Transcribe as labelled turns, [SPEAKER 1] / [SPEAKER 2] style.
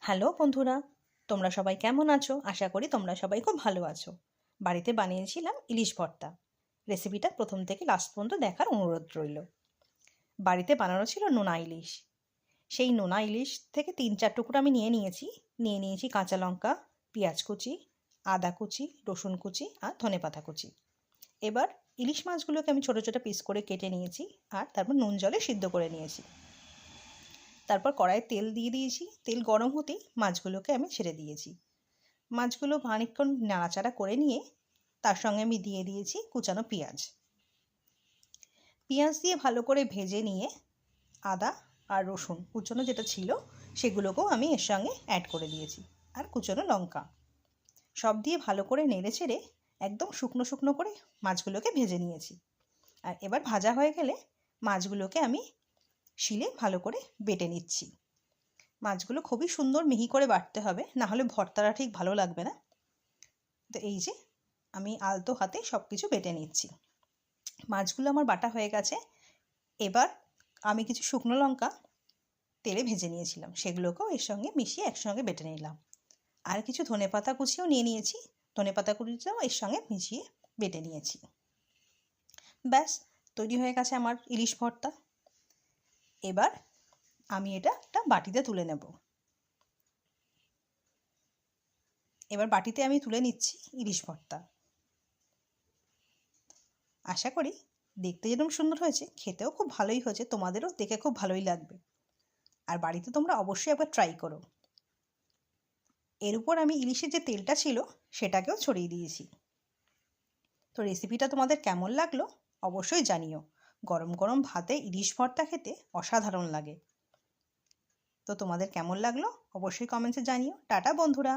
[SPEAKER 1] Hello বন্ধুরা, তোমরা সবাই কেমন আছো? আশা করি তোমরা সবাই খুব ভালো আছো। বাড়িতে বানিয়েছিলাম ইলিশ ভর্তা। রেসিপিটা প্রথম থেকে লাস্ট পর্যন্ত দেখার অনুরোধ রইল। বাড়িতে বানানো ছিল নোনা ইলিশ। সেই নোনা ইলিশ থেকে 3-4 টুকরো আমি নিয়ে নিয়েছি কাঁচা লঙ্কা, পেঁয়াজ কুচি, আদা কুচি, রসুন কুচি আর ধনেপাতা কুচি। এবার ইলিশ মাছগুলোকে আমি ছোটো ছোটো পিস করে কেটে নিয়েছি আর তারপর নুন জলে সিদ্ধ করে নিয়েছি। তারপর কড়াইয়ে তেল দিয়ে দিয়েছি। তেল গরম হতেই মাছগুলোকে আমি ছেড়ে দিয়েছি। মাছগুলো খানিকক্ষণ নাড়াচাড়া করে নিয়ে তার সঙ্গে আমি দিয়ে দিয়েছি কুচানো পেঁয়াজ। পেঁয়াজ দিয়ে ভালো করে ভেজে নিয়ে আদা আর রসুন কুচনো যেটা ছিল সেগুলোকেও আমি এর সঙ্গে অ্যাড করে দিয়েছি, আর কুচনো লঙ্কা। সব দিয়ে ভালো করে নেড়ে চেড়ে একদম শুকনো শুকনো করে মাছগুলোকে ভেজে নিয়েছি। আর এবার ভাজা হয়ে গেলে মাছগুলোকে আমি শিলে ভালো করে বেটে নিচ্ছি। মাছগুলো খুবই সুন্দর মিহি করে বাটতে হবে, না হলে ভর্তাটা ঠিক ভালো লাগবে না। তো এই যে আমি আলতো হাতে সব কিছু বেটে নিচ্ছি। মাছগুলো আমার বাটা হয়ে গেছে। এবার আমি কিছু শুকনো লঙ্কা তেলে ভেজে নিয়েছিলাম, সেগুলোকেও এর সঙ্গে মিশিয়ে একসঙ্গে বেটে নিলাম। আর কিছু ধনেপাতা কুচিও নিয়ে নিয়েছি, ধনেপাতা কুচিটাও এর সঙ্গে মিশিয়ে বেটে নিয়েছি। ব্যাস, তৈরি হয়ে গেছে আমার ইলিশ ভর্তা। এবার আমি এটা একটা বাটিতে তুলে নেব। এবার বাটিতে আমি তুলে নিচ্ছি ইলিশ ভর্তা। আশা করি দেখতে যেরকম সুন্দর হয়েছে, খেতেও খুব ভালোই হয়েছে, তোমাদেরও দেখে খুব ভালোই লাগবে। আর বাড়িতে তোমরা অবশ্যই একবার ট্রাই করো। এর উপর আমি ইলিশের যে তেলটা ছিল সেটাকেও ছড়িয়ে দিয়েছি। তো রেসিপিটা তোমাদের কেমন লাগলো অবশ্যই জানিও। গরম গরম ভাতে ইলিশ ভর্তা খেতে অসাধারণ লাগে। তো তোমাদের কেমন লাগলো অবশ্যই কমেন্টসে জানিও। টাটা বন্ধুরা।